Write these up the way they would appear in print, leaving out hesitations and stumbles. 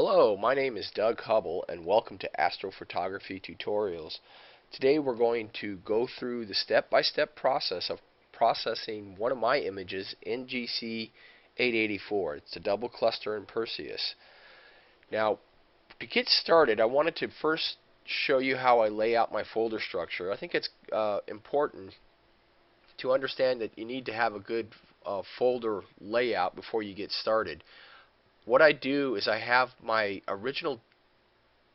Hello, my name is Doug Hubble and welcome to Astrophotography Tutorials. Today we're going to go through the step-by-step process of processing one of my images in GC884. It's a double cluster in Perseus. Now, to get started, I wanted to first show you how I lay out my folder structure. I think it's important to understand that you need to have a good folder layout before you get started. What I do is I have my original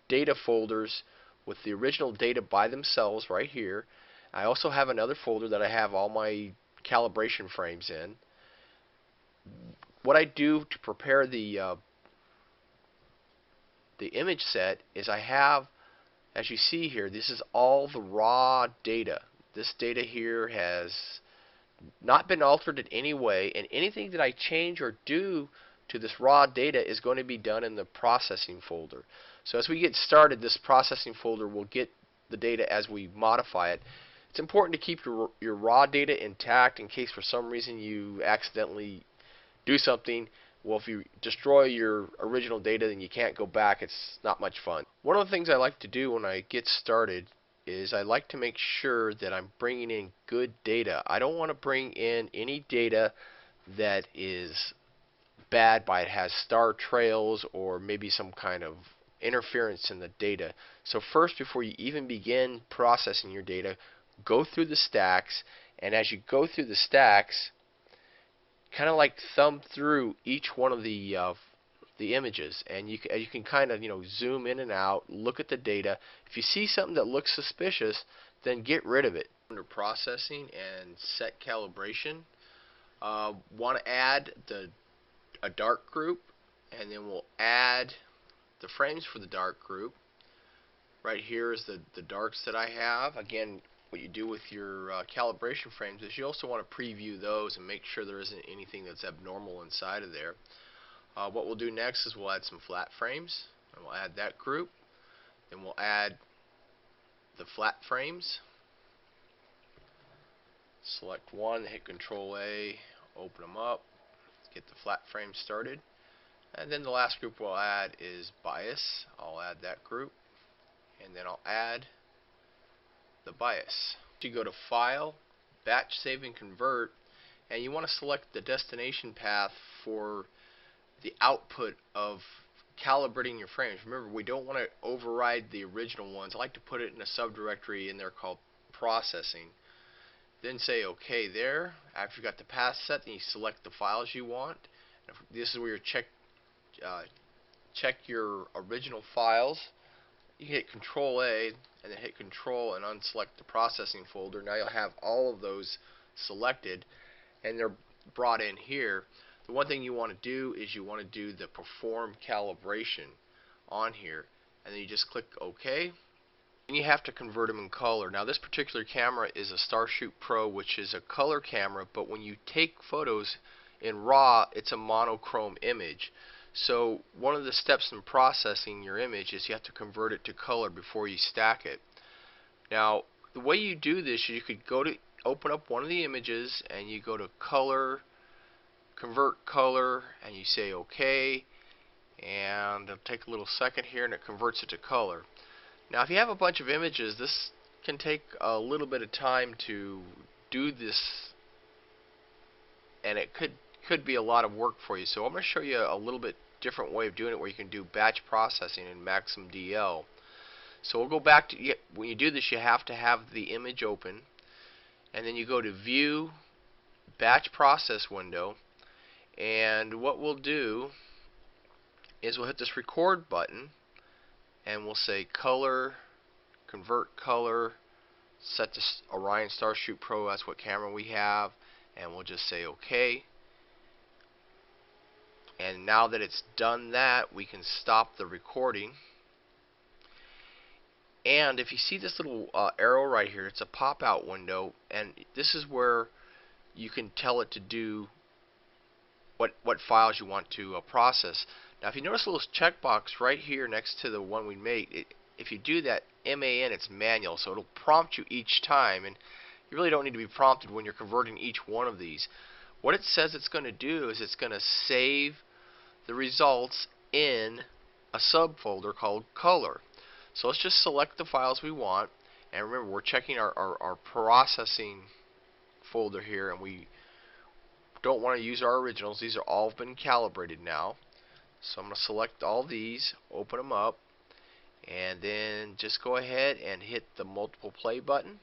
data folders with the original data by themselves right here. I also have another folder that I have all my calibration frames in. What I do to prepare the image set is I have, as you see here, this is all the raw data. This data here has not been altered in any way, and anything that I change or do to this raw data is going to be done in the processing folder. So as we get started, this processing folder will get the data as we modify it. It's important to keep your raw data intact in case for some reason you accidentally do something. Well, if you destroy your original data, then you can't go back. It's not much fun. One of the things I like to do when I get started is I like to make sure that I'm bringing in good data. I don't want to bring in any data that is bad by it has star trails or maybe some kind of interference in the data. So first, before you even begin processing your data, go through the stacks, and as you go through the stacks, kind of like thumb through each one of the images, and you can kind of zoom in and out, look at the data. If you see something that looks suspicious, then get rid of it. Under processing and set calibration, want to add a dark group, and then we'll add the frames for the dark group. Right here is the darks that I have. Again, what you do with your calibration frames is you also want to preview those and make sure there isn't anything that's abnormal inside of there. What we'll do next is we'll add some flat frames, and we'll add that group. Then we'll add the flat frames. Select one, hit Control A, open them up, get the flat frame started. And then the last group we'll add is bias. I'll add that group, and then I'll add the bias. You go to File, Batch, Save, and Convert, and you want to select the destination path for the output of calibrating your frames. Remember, we don't want to override the original ones. I like to put it in a subdirectory in there called Processing. Then say OK there. After you got the path set, then you select the files you want. This is where you check your original files. You hit Control A and then hit Control and unselect the processing folder. Now you'll have all of those selected, and they're brought in here. The one thing you want to do is you want to do the perform calibration on here, and then you just click OK. And you have to convert them in color. Now this particular camera is a StarShootPro, which is a color camera, but when you take photos in RAW, it's a monochrome image. So one of the steps in processing your image is you have to convert it to color before you stack it. Now the way you do this is you could go to open up one of the images and you go to color, convert color, and you say OK, and it'll take a little second here and it converts it to color. Now if you have a bunch of images, this can take a little bit of time to do this, and it could be a lot of work for you. So I'm going to show you a little bit different way of doing it where you can do batch processing in MaximDL. So we'll go back to, when you do this, you have to have the image open, and then you go to View, Batch Process window, and what we'll do is we'll hit this record button, and we'll say color, convert color, set to Orion StarShootPro, that's what camera we have, and we'll just say OK. And now that it's done that, we can stop the recording. And if you see this little arrow right here, it's a pop-out window, and this is where you can tell it to do what files you want to process. Now if you notice a little checkbox right here next to the one we made, if you do that, MAN, it's manual, so it'll prompt you each time, and you really don't need to be prompted when you're converting each one of these. What it says it's going to do is it's going to save the results in a subfolder called color. So let's just select the files we want, and remember we're checking our processing folder here, and we don't want to use our originals. These are all been calibrated now. So I'm going to select all these, open them up, and then just go ahead and hit the multiple play button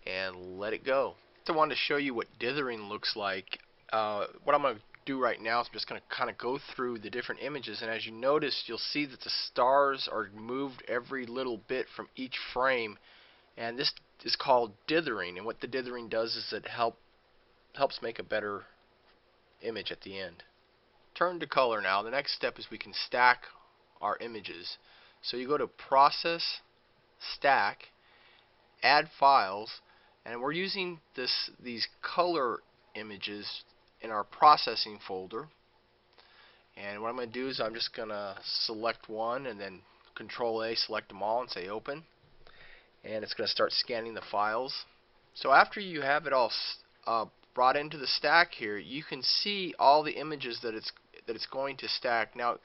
and let it go. I wanted to show you what dithering looks like. What I'm going to do right now is I'm just going to kind of go through the different images, and as you notice, you'll see that the stars are moved every little bit from each frame, and this is called dithering. And what the dithering does is it helps make a better image at the end. Turn to color now. The next step is we can stack our images. So you go to Process, Stack, Add Files, and we're using these color images in our processing folder. And what I'm going to do is I'm just going to select one and then Control A, select them all, and say Open. And it's going to start scanning the files. So after you have it all brought into the stack here, you can see all the images that it's going to stack. Now,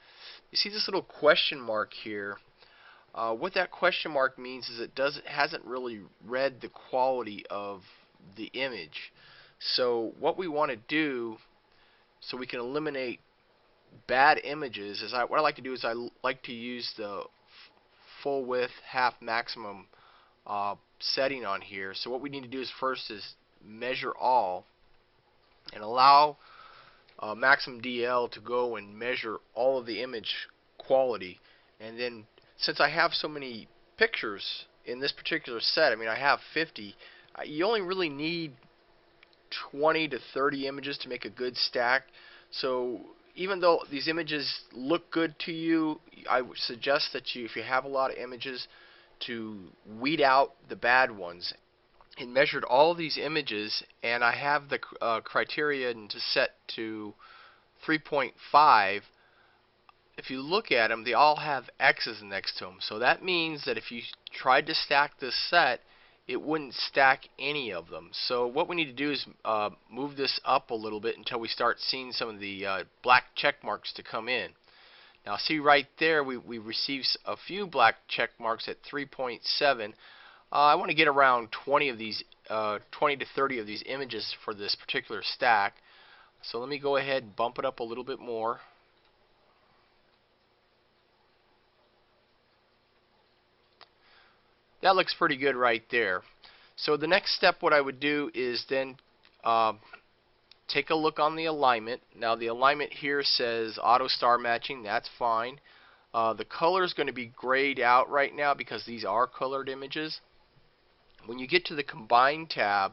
you see this little question mark here. What that question mark means is it hasn't really read the quality of the image. So what we want to do, so we can eliminate bad images, is what I like to do is I like to use the full width half maximum setting on here. So what we need to do is first is measure all and allow MaximDL to go and measure all of the image quality. And then since I have so many pictures in this particular set, I mean I have 50, you only really need 20 to 30 images to make a good stack. So even though these images look good to you, I would suggest that you, if you have a lot of images, to weed out the bad ones. It measured all these images, and I have the criterion to set to 3.5. If you look at them, they all have X's next to them. So that means that if you tried to stack this set, it wouldn't stack any of them. So what we need to do is move this up a little bit until we start seeing some of the black check marks to come in. Now see right there, we received a few black check marks at 3.7. I want to get around 20 of these, 20 to 30 of these images for this particular stack. So let me go ahead and bump it up a little bit more. That looks pretty good right there. So the next step, what I would do is then take a look on the alignment. Now the alignment here says auto star matching. That's fine. The color is going to be grayed out right now because these are colored images. When you get to the Combine tab,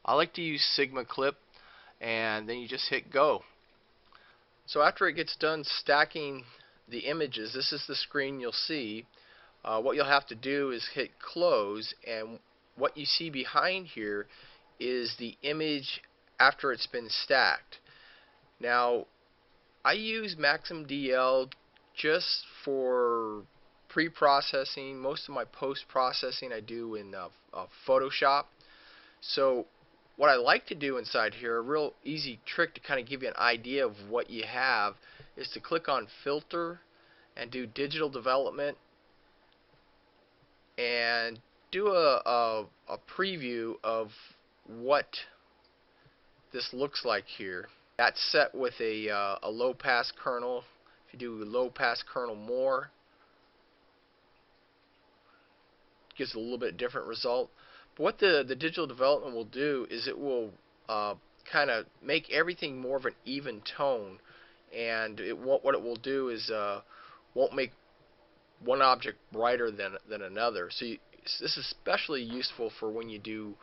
I like to use Sigma Clip, and then you just hit Go. So after it gets done stacking the images, this is the screen you'll see. What you'll have to do is hit Close, and what you see behind here is the image after it's been stacked. Now, I use MaximDL just for pre-processing. Most of my post-processing I do in Photoshop. So what I like to do inside here, a real easy trick to kind of give you an idea of what you have, is to click on Filter and do Digital Development and do a preview of what this looks like here. That's set with a low pass kernel. If you do low pass kernel more, it gives a little bit different result. But what the digital development will do is it will kind of make everything more of an even tone, and what it will do is won't make one object brighter than another. So this is especially useful for when you do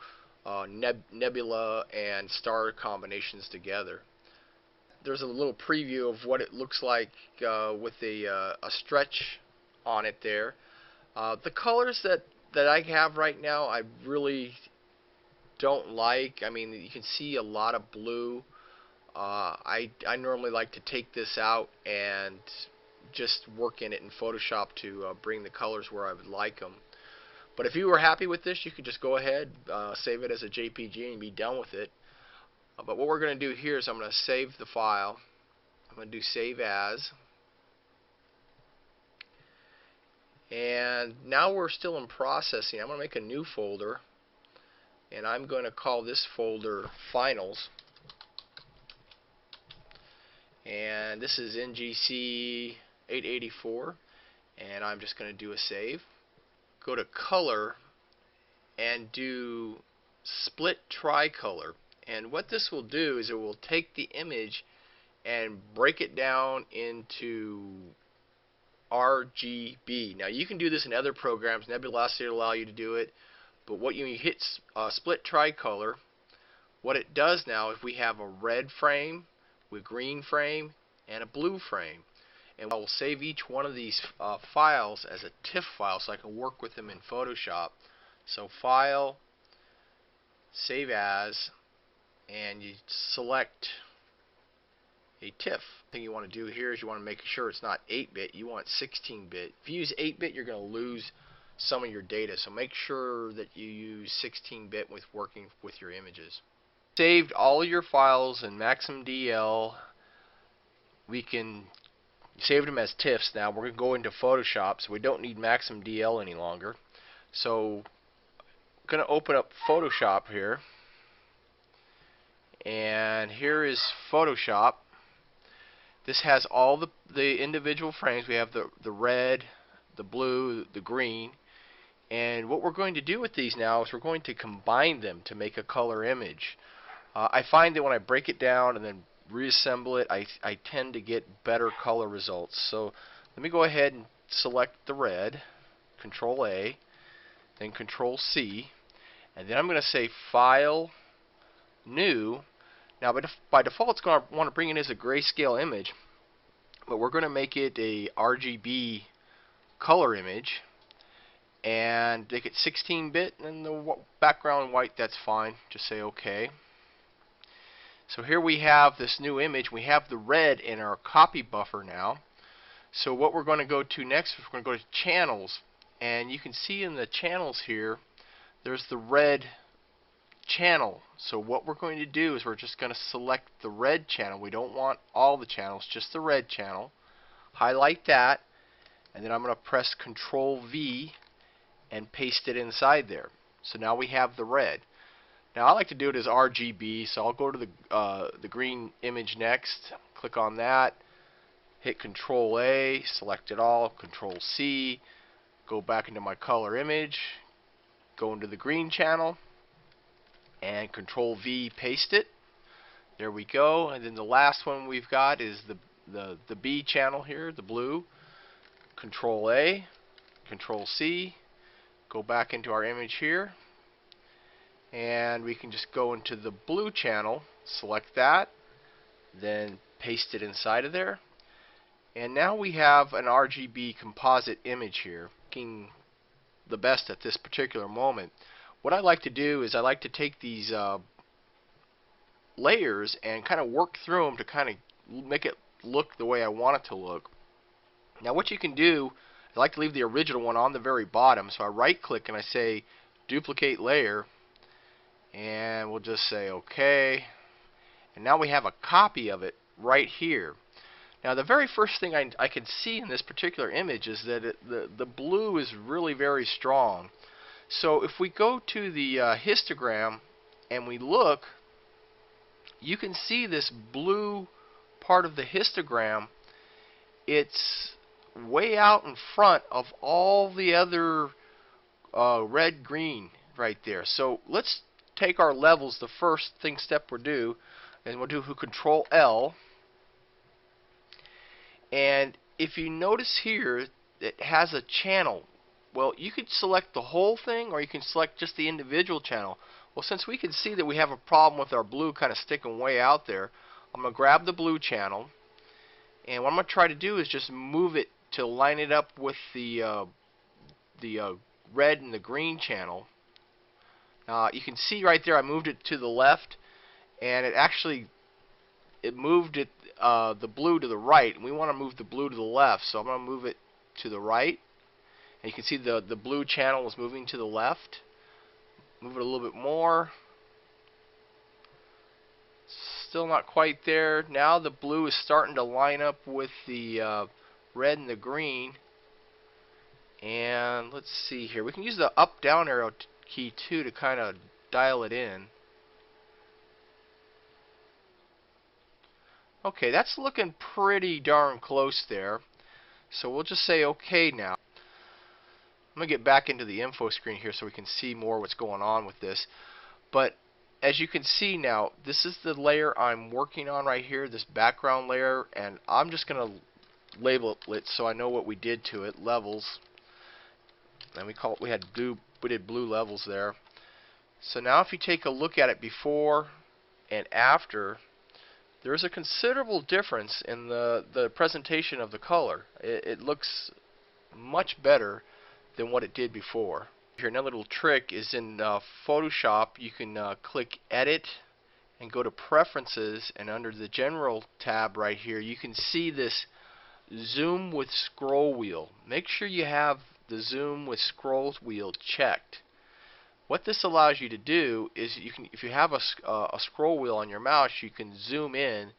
nebula and star combinations together. There's a little preview of what it looks like with a stretch on it there. The colors that I have right now, I really don't like. I mean, you can see a lot of blue. I normally like to take this out and just work in it in Photoshop to bring the colors where I would like them. But if you were happy with this, you could just go ahead, save it as a JPG and be done with it. But what we're going to do here is I'm going to save the file. I'm going to do Save As. And now we're still in processing. I'm going to make a new folder, and I'm going to call this folder Finals. And this is NGC 884, and I'm just going to do a save. Go to Color and do Split Tricolor. And what this will do is it will take the image and break it down into RGB. Now you can do this in other programs. Nebulosity will allow you to do it. But what you hit Split Tricolor, what it does now, if we have a red frame, with green frame, and a blue frame, and I will save each one of these files as a TIFF file so I can work with them in Photoshop. So File, Save As, and you select a TIFF. The thing you want to do here is you want to make sure it's not 8-bit, you want 16-bit. If you use 8-bit, you're going to lose some of your data, so make sure that you use 16-bit with working with your images. Saved all your files in MaximDL. We can save them as TIFFs now. We're going to go into Photoshop, so we don't need MaximDL any longer. So I'm going to open up Photoshop here, and here is Photoshop. This has all the individual frames. We have the red, the blue, the green, and what we're going to do with these now is we're going to combine them to make a color image. I find that when I break it down and then reassemble it, I tend to get better color results. So let me go ahead and select the red, Control A, then Control C, and then I'm going to say File, New. Now by default it's going to want to bring it as a grayscale image, but we're going to make it a RGB color image and make it 16-bit, and the background white, that's fine. Just say OK. So here we have this new image. We have the red in our copy buffer now. So what we're going to go to next is we're going to go to Channels, and you can see in the channels here there's the red channel. So what we're going to do is we're just going to select the red channel. We don't want all the channels, just the red channel. Highlight that, and then I'm going to press Control V and paste it inside there. So now we have the red. Now I like to do it as RGB, so I'll go to the green image next, click on that, hit Control A, select it all, Control C, go back into my color image, go into the green channel, and Control V, paste it. There we go. And then the last one we've got is the B channel here, the blue. Control A, Control C, go back into our image here, and we can just go into the blue channel, select that, then paste it inside of there, and now we have an RGB composite image here, looking the best at this particular moment. What I like to do is I like to take these layers and kind of work through them to kind of make it look the way I want it to look. Now what you can do, I like to leave the original one on the very bottom, so I right click and I say duplicate layer, and we'll just say OK, and now we have a copy of it right here. Now the very first thing I can see in this particular image is that the blue is really very strong. So if we go to the histogram and we look, you can see this blue part of the histogram. It's way out in front of all the other red, green right there. So let's take our levels. The first step we'll do, and we'll do Control L. And if you notice here, it has a channel. Well, you could select the whole thing, or you can select just the individual channel. Well, since we can see that we have a problem with our blue kind of sticking way out there, I'm going to grab the blue channel, and what I'm going to try to do is just move it to line it up with the red and the green channel. You can see right there I moved it to the left, and it moved it the blue to the right, and we want to move the blue to the left, so I'm going to move it to the right, and you can see the blue channel is moving to the left. Move it a little bit more. Still not quite there. Now the blue is starting to line up with the red and the green. And let's see here. We can use the up down arrow key too to kind of dial it in. Okay, that's looking pretty darn close there. So we'll just say OK now. I'm going to get back into the info screen here so we can see more what's going on with this. But as you can see now, this is the layer I'm working on right here, this background layer, and I'm just going to label it so I know what we did to it, levels. And we did blue levels there. So now if you take a look at it before and after, there's a considerable difference in the presentation of the color. It looks much better than what it did before. Here, another little trick is in Photoshop. You can click Edit and go to Preferences, and under the General tab right here, you can see this Zoom with Scroll Wheel. Make sure you have the Zoom with Scroll Wheel checked. What this allows you to do is, if you have a scroll wheel on your mouse, you can zoom in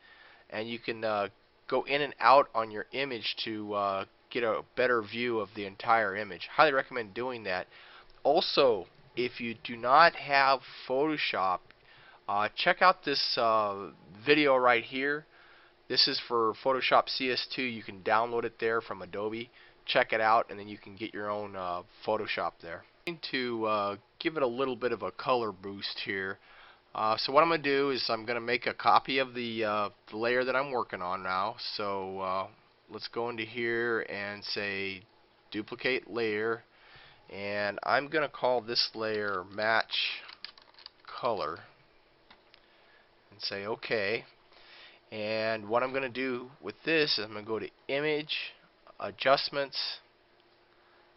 and you can go in and out on your image to get a better view of the entire image. Highly recommend doing that. Also, if you do not have Photoshop, check out this video right here. This is for Photoshop CS2. You can download it there from Adobe. Check it out, and then you can get your own Photoshop there. I'm going to give it a little bit of a color boost here. So what I'm going to do is I'm going to make a copy of the layer that I'm working on now. So let's go into here and say duplicate layer, and I'm going to call this layer match color and say OK. And what I'm going to do with this is I'm going to go to Image, Adjustments,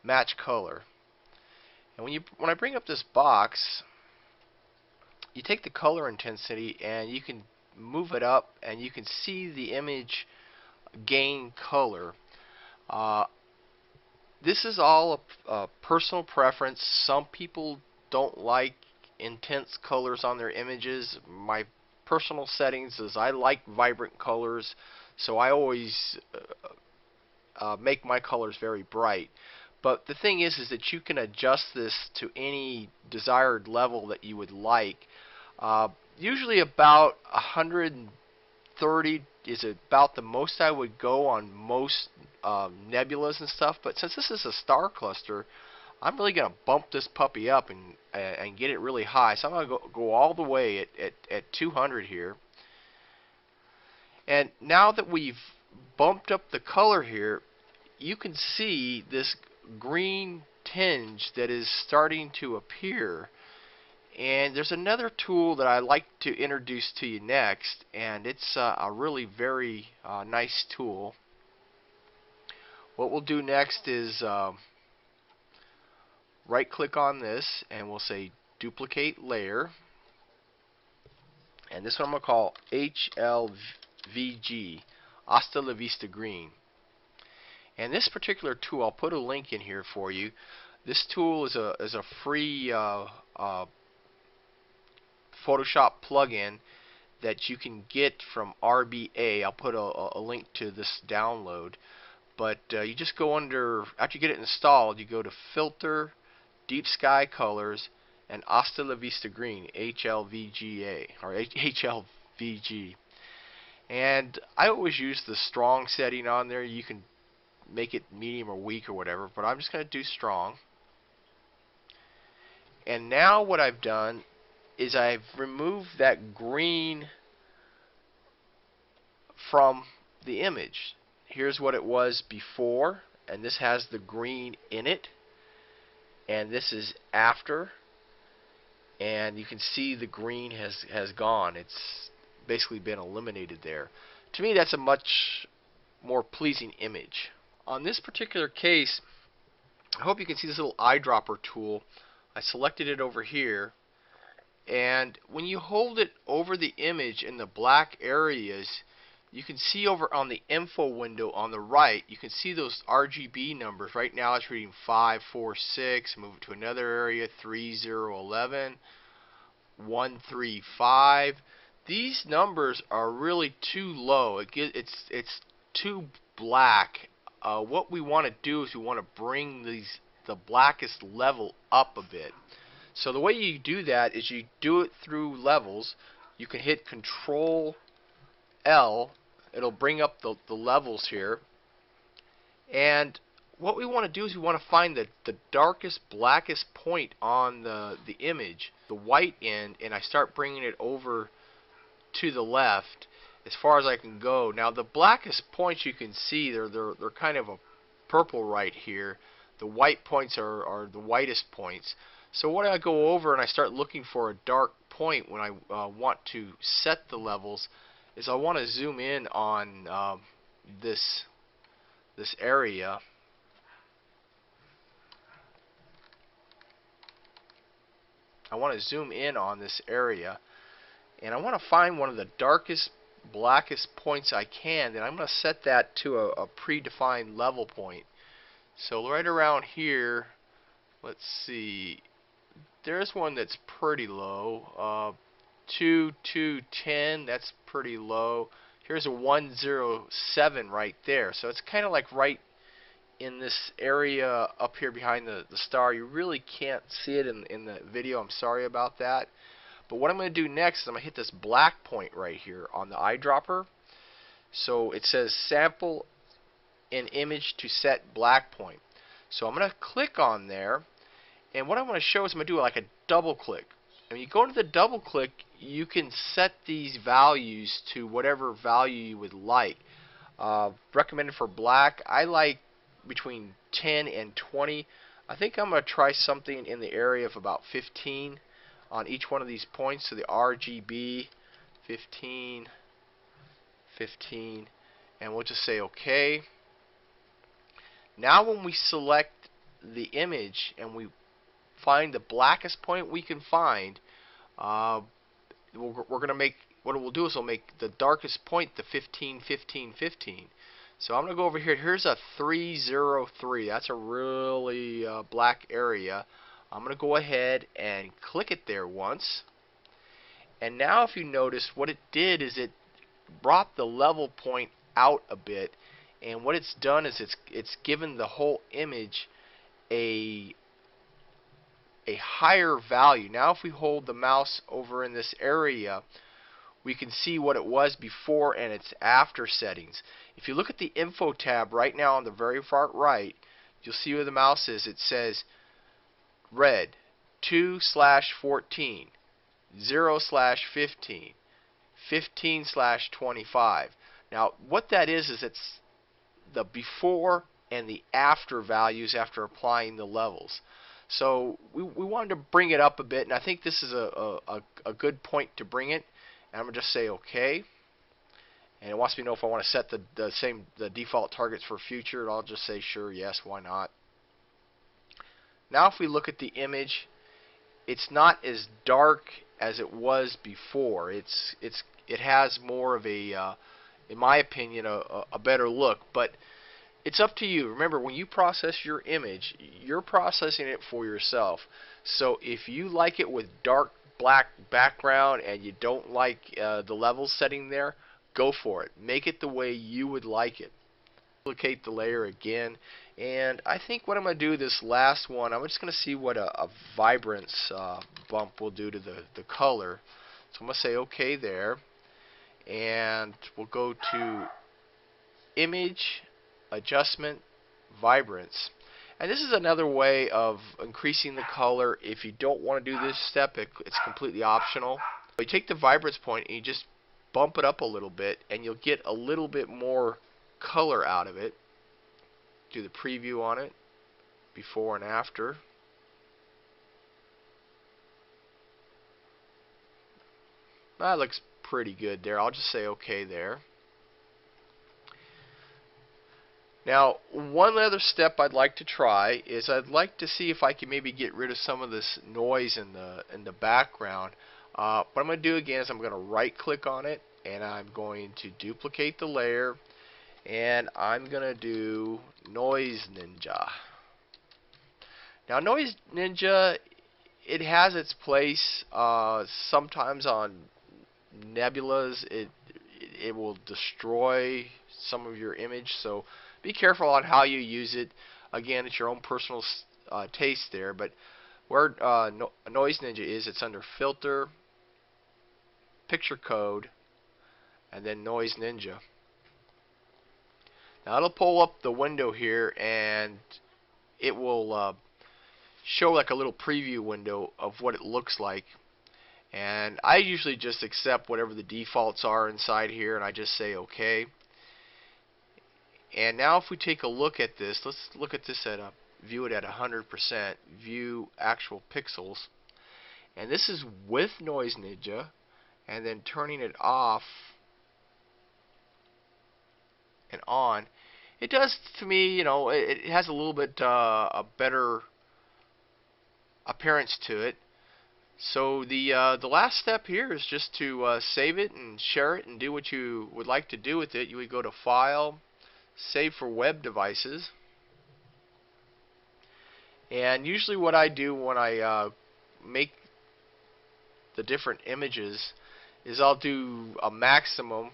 Match Color. And when I bring up this box, you take the color intensity and you can move it up, and you can see the image gain color. This is all a personal preference. Some people don't like intense colors on their images. My personal settings is I like vibrant colors, so I always make my colors very bright. But the thing is that you can adjust this to any desired level that you would like. Usually about 130 is about the most I would go on most nebulas and stuff. But since this is a star cluster, I'm really going to bump this puppy up and get it really high. So I'm going to go all the way at 200 here. And now that we've bumped up the color here, you can see this green tinge that is starting to appear. And there's another tool that I like to introduce to you next, and it's a really very nice tool. What we'll do next is right click on this and we'll say duplicate layer, and this one I'm going to call HLVG, Hasta La Vista Green. And this particular tool, I'll put a link in here for you. This tool is a free Photoshop plugin that you can get from RBA. I'll put a link to this download. But you just go under, after you get it installed, you go to Filter, Deep Sky Colors, and Hasta La Vista Green, HLVGA, or HLVG. And I always use the strong setting on there. You can make it medium or weak or whatever, but I'm just going to do strong. And now what I've done is I've removed that green from the image. Here's what it was before, and this has the green in it, and this is after, and you can see the green has gone. It's basically been eliminated there. To me, that's a much more pleasing image. On this particular case, I hope you can see this little eyedropper tool. I selected it over here, and when you hold it over the image in the black areas, you can see over on the info window on the right, you can see those RGB numbers. Right now it's reading 546, move it to another area, 3011, 135. These numbers are really too low. It's too black what we want to do is we want to bring the blackest level up a bit. So the way you do that is you do it through levels. You can hit Control L. It'll bring up the levels here. And what we want to do is we want to find the darkest, blackest point on the image, the white end, and I start bringing it over to the left as far as I can go. Now the blackest points you can see, they're kind of a purple right here. The white points are the whitest points. So when I go over and I start looking for a dark point when I want to set the levels, is I want to zoom in on this area. I want to zoom in on this area, and I want to find one of the darkest, blackest points I can. Then I'm going to set that to a predefined level point. So right around here, let's see, there's one that's pretty low. 210, that's pretty low. Here's a 107 right there. So it's kind of like right in this area up here behind the star. You really can't see it in the video. I'm sorry about that. But what I'm going to do next is I'm going to hit this black point right here on the eyedropper. So it says sample an image to set black point. So I'm going to click on there, and what I want to show is I'm going to do like a double click. And when you go into the double click, you can set these values to whatever value you would like. Recommended for black, I like between 10 and 20. I think I'm going to try something in the area of about 15 on each one of these points. So the RGB 15, 15, and we'll just say OK. Now when we select the image and we find the blackest point we can find, we're going to make, what it will do is we'll make the darkest point the 15, 15, 15. So I'm going to go over here. Here's a 303. That's a really black area. I'm going to go ahead and click it there once. And now if you notice, what it did is it brought the level point out a bit. And what it's done is it's given the whole image a higher value. Now if we hold the mouse over in this area, we can see what it was before and its after settings. If you look at the info tab right now on the very far right, you'll see where the mouse is. It says red 2/14, 0/15, 15/25. Now what that is it's the before and the after values after applying the levels. So we wanted to bring it up a bit, and I think this is a good point to bring it. And I'm going to just say OK. And it wants me to know if I want to set the default targets for future. And I'll just say sure, yes, why not. Now if we look at the image, it's not as dark as it was before. It has more of a, in my opinion, a better look. But it's up to you. Remember, when you process your image, you're processing it for yourself. So if you like it with dark black background and you don't like the level setting there, go for it. Make it the way you would like it. Duplicate the layer again, and I think what I'm going to do this last one, I'm just going to see what a vibrance bump will do to the color. So I'm going to say OK there, and we'll go to Image, Adjustment, Vibrance. And this is another way of increasing the color. If you don't want to do this step, it's completely optional. You take the vibrance point and you just bump it up a little bit, and you'll get a little bit more color out of it. Do the preview on it, before and after. That looks pretty good there. I'll just say OK there. Now, one other step I'd like to try is I'd like to see if I can maybe get rid of some of this noise in the background. What I'm going to do again is I'm going to right click on it, and I'm going to duplicate the layer, and I'm going to do Noise Ninja. Now Noise Ninja, it has its place. Sometimes on nebulas it will destroy some of your image, so Be careful on how you use it. Again, it's your own personal taste there, but where Noise Ninja is, it's under Filter, Picture Code, and then Noise Ninja. Now it'll pull up the window here, and it will show like a little preview window of what it looks like. And I usually just accept whatever the defaults are inside here, and I just say OK. And now if we take a look at this, let's look at this at view it at 100%, view actual pixels. And this is with Noise Ninja, and then turning it off and on. It does, to me, you know, it has a little bit a better appearance to it. So the last step here is just to save it and share it and do what you would like to do with it. You would go to File, Save for Web Devices. And usually what I do when I make the different images is I'll do a maximum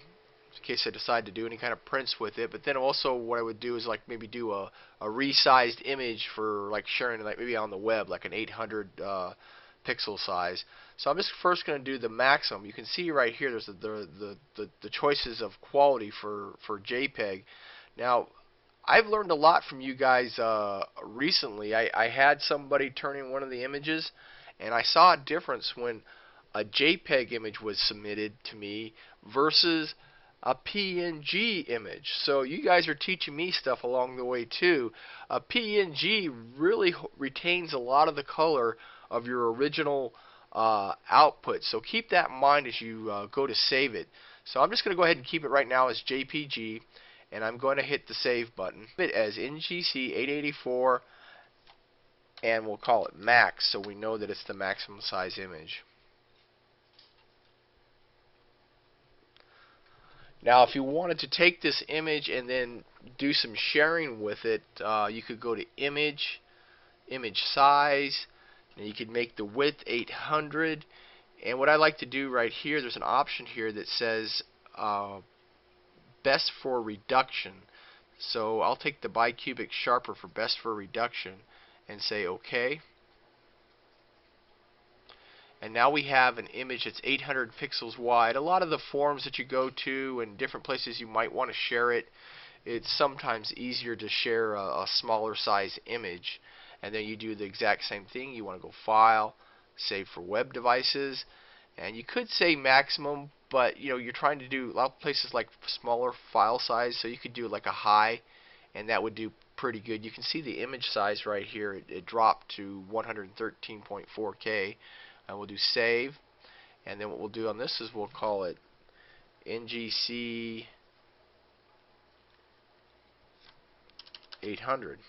in case I decide to do any kind of prints with it. But then also what I would do is like maybe do a resized image for like sharing like maybe on the web, like an 800 pixel size. So I'm just first going to do the maximum. You can see right here there's the choices of quality for JPEG. Now I've learned a lot from you guys recently. I had somebody turn in one of the images, and I saw a difference when a JPEG image was submitted to me versus a PNG image. So you guys are teaching me stuff along the way too. A PNG really retains a lot of the color of your original output. So keep that in mind as you go to save it. So I'm just going to go ahead and keep it right now as JPG, and I'm going to hit the save button. It as NGC 884, and we'll call it max so we know that it's the maximum size image. Now if you wanted to take this image and then do some sharing with it, you could go to Image, Image Size, and you could make the width 800. And what I like to do right here, there's an option here that says Best for Reduction. So I'll take the bicubic sharper for Best for Reduction and say OK. And now we have an image that's 800 pixels wide. A lot of the forums that you go to and different places you might want to share it, it's sometimes easier to share a smaller size image. And then you do the exact same thing. You want to go File, Save for Web Devices, and you could say maximum, but you know you're trying to do a lot of places like smaller file size, so you could do like a high, and that would do pretty good. You can see the image size right here. It dropped to 113.4K. And we'll do save, and then what we'll do on this is we'll call it NGC 800.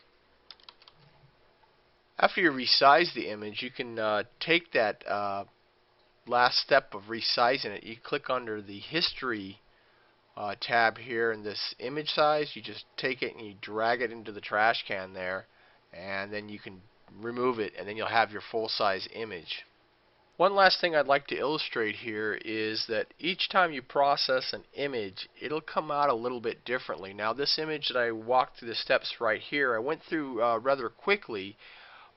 After you resize the image, you can take that last step of resizing it. You click under the History tab here in this image size. You just take it and you drag it into the trash can there, and then you can remove it, and then you'll have your full-size image. One last thing I'd like to illustrate here is that each time you process an image, it'll come out a little bit differently. Now this image that I walked through the steps right here, I went through rather quickly,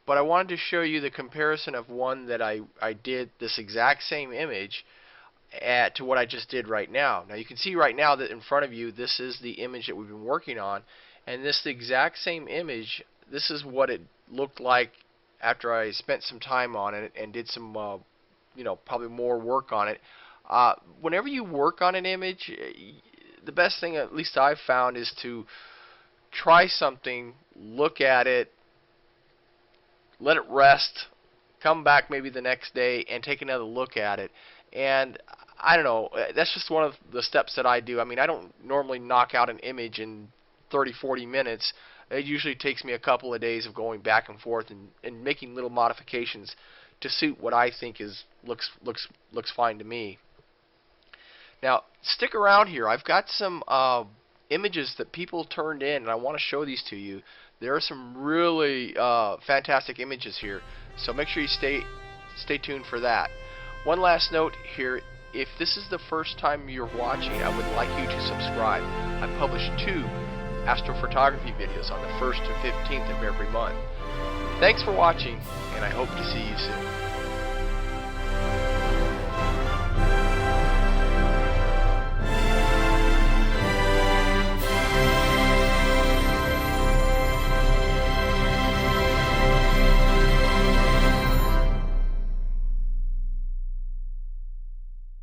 but I wanted to show you the comparison of one that I did this exact same image to what I just did right now. Now you can see right now that in front of you, this is the image that we've been working on, and this exact same image, this is what it looked like after I spent some time on it and did some you know, probably more work on it. Whenever you work on an image, the best thing, at least I've found, is to try something, look at it, let it rest, come back maybe the next day and take another look at it. And I don't know, that's just one of the steps that I do. I mean, I don't normally knock out an image in 30-40 minutes. It usually takes me a couple of days of going back and forth and making little modifications to suit what I think looks fine to me. Now stick around here. I've got some images that people turned in, and I want to show these to you. There are some really fantastic images here, so make sure you stay tuned for that. One last note here: if this is the first time you're watching, I would like you to subscribe. I publish 2 astrophotography videos on the 1st and 15th of every month. Thanks for watching, and I hope to see you soon.